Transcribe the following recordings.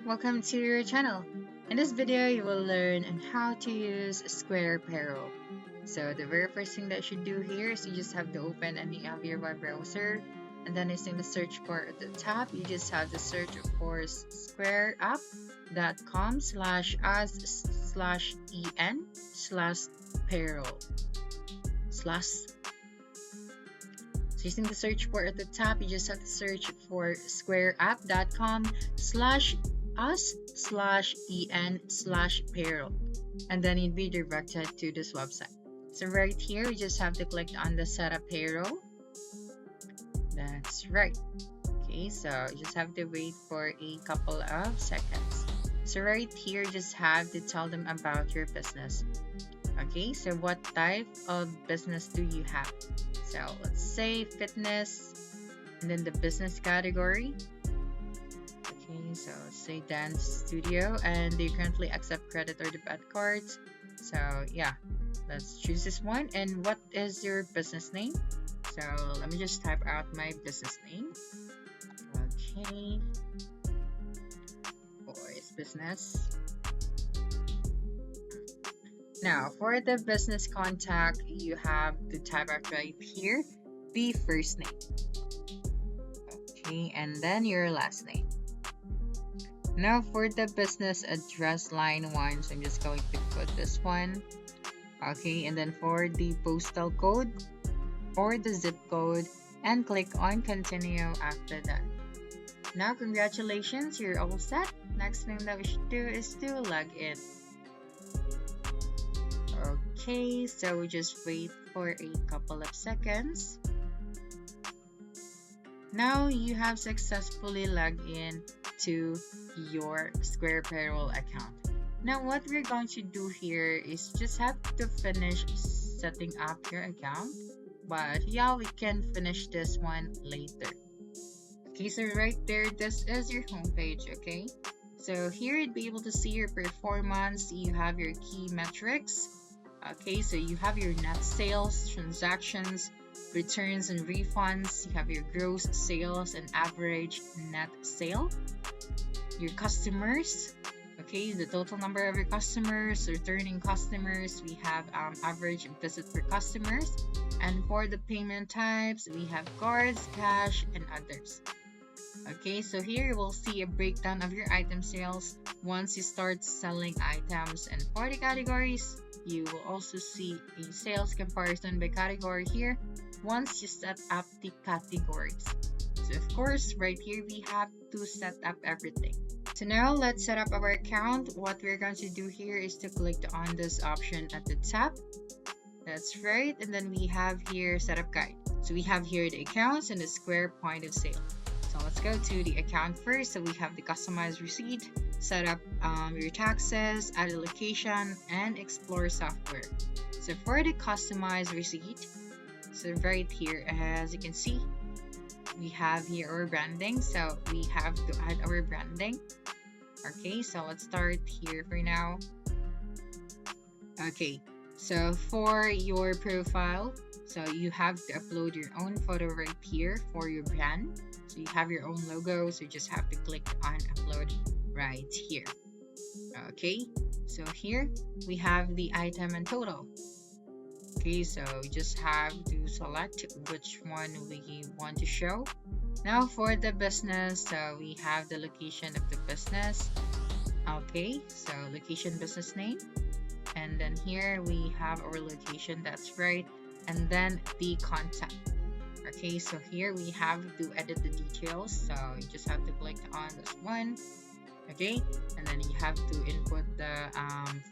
welcome to your channel. In this video, you will learn on how to use Square Payroll. So the very first thing that you should do here is you just have to open any of your web browser, and then using the search bar at the top, you just have to search for squareup.com /us/en/payroll slash. So using the search bar at the top, you just have to search for squareup.com /us/en/payroll, and then you'd be directed to this website. So right here, you just have to click on the setup payroll. That's right. Okay, so you just have to wait for a couple of seconds. So right here, just have to tell them about your business. Okay, so what type of business do you have? So let's say fitness, and then the business category. Okay, so let's say dance studio, and they currently accept credit or debit cards. So yeah, let's choose this one. And what is your business name? So let me just type out my business name. Okay, boys business. Now for the business contact, you have to type out right here the first name. Okay, and then your last name. Now for the business address line 1, so I'm just going to put this one. Okay, and then for the postal code or the zip code, and click on continue after that. Now congratulations, you're all set. Next thing that we should do is to log in. Okay, so we just wait for a couple of seconds. Now you have successfully logged in to your Square Payroll account. Now what we're going to do here is just have to finish setting up your account, but yeah, we can finish this one later. Okay, so right there, this is your homepage. Okay, so here you'd be able to see your performance. You have your key metrics. Okay, so you have your net sales, transactions, returns and refunds. You have your gross sales and average net sale. Your customers, okay, the total number of your customers, returning customers. We have average visit per customers. And for the payment types, we have cards, cash, and others. Okay, so here you will see a breakdown of your item sales once you start selling items. And for the categories, you will also see a sales comparison by category here once you set up the categories. So of course, right here we have to set up everything. So now let's set up our account. What we're going to do here is to click on this option at the top. That's right, and then we have here setup guide. So we have here the accounts and the Square point of sale. So let's go to the account first. So we have the customized receipt, set up your taxes, add a location, and explore software. So for the customized receipt, so right here, as you can see, we have here our branding. So we have to add our branding. Okay, so let's start here for now. Okay, so for your profile, so you have to upload your own photo right here for your brand. So you have your own logo, so you just have to click on upload right here. Okay, so here we have the item and total. Okay, so you just have to select which one we want to show. Now for the business, so we have the location of the business. Okay, so location, business name, and then here we have our location, that's right, and then the contact. Okay, so here we have to edit the details, so you just have to click on this one. Okay, and then you have to input the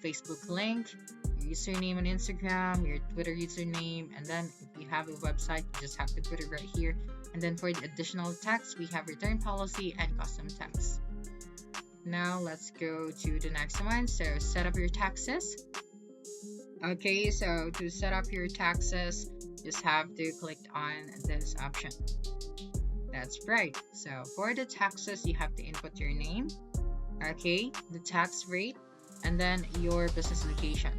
Facebook link, your username on Instagram, your Twitter username, and then if you have a website, you just have to put it right here. And then for the additional text, we have return policy and custom text. Now let's go to the next one. So set up your taxes. Okay, so to set up your taxes, just have to click on this option. That's right. So for the taxes, you have to input your name, okay, the tax rate, and then your business location.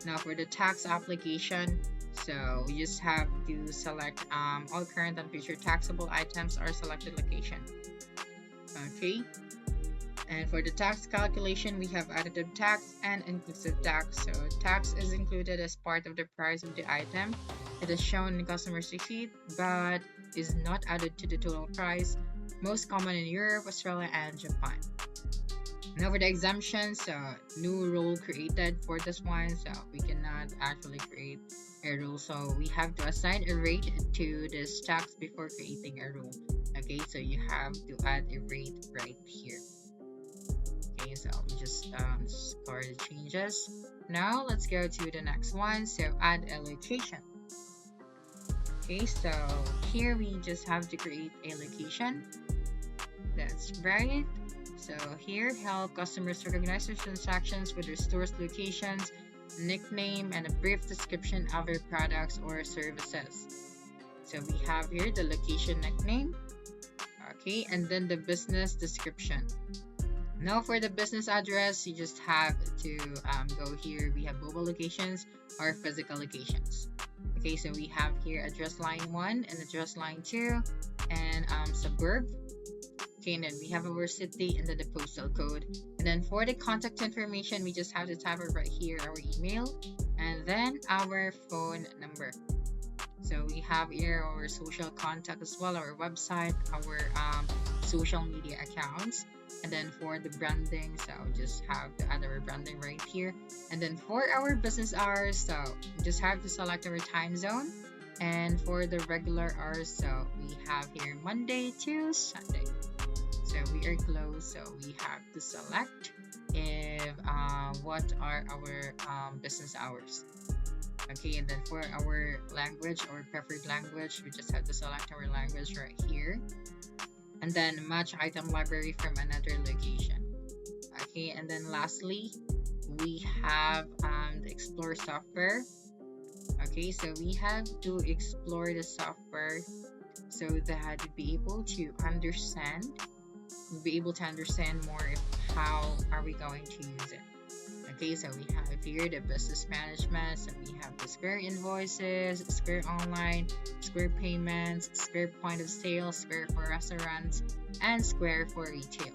Now for the tax application, so you just have to select all current and future taxable items or selected location. Okay, And for the tax calculation, we have additive tax and inclusive tax. So tax is included as part of the price of the item. It is shown in customer's receipt, but is not added to the total price. Most common in Europe, Australia, and Japan. Now for the exemptions, new rule created for this one, so we cannot actually create a rule. So we have to assign a rate to this tax before creating a rule. Okay, so you have to add a rate right here. Okay, so we just score the changes. Now let's go to the next one. So add a location. Okay, so here we just have to create a location. That's right. So here, help customers recognize their transactions with their store's locations, nickname, and a brief description of their products or services. So we have here the location nickname. Okay, and then the business description. Now for the business address, you just have to go here. We have mobile locations or physical locations. Okay, so we have here address line 1 and address line 2 and suburb. Okay, and then we have our city and then the postal code. And then for the contact information, we just have to type it right here, our email, and then our phone number. So we have here our social contact as well, our website, our social media accounts. And then for the branding, so just have to add our branding right here. And then for our business hours, so we just have to select our time zone. And for the regular hours, so we have here Monday to Sunday. So we are closed, so we have to select if what are our business hours. Okay, and then for our language or preferred language, we just have to select our language right here. And then match item library from another location. Okay, and then lastly, we have the explore software. Okay, so we have to explore the software so that we'll be able to understand. We'll be able to understand more if how are we going to use it. Okay, so we have here the business management. So we have the Square invoices, Square online, Square payments, Square point of sale, Square for restaurants, and Square for retail.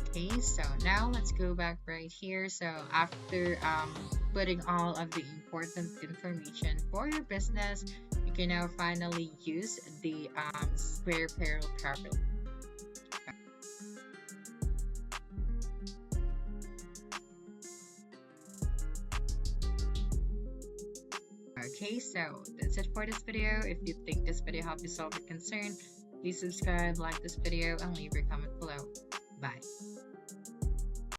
Okay, so now let's go back right here. So after putting all of the important information for your business, you can now finally use the Square Payroll properly. Okay, so that's it for this video. If you think this video helped you solve your concern, please subscribe, like this video, and leave your comment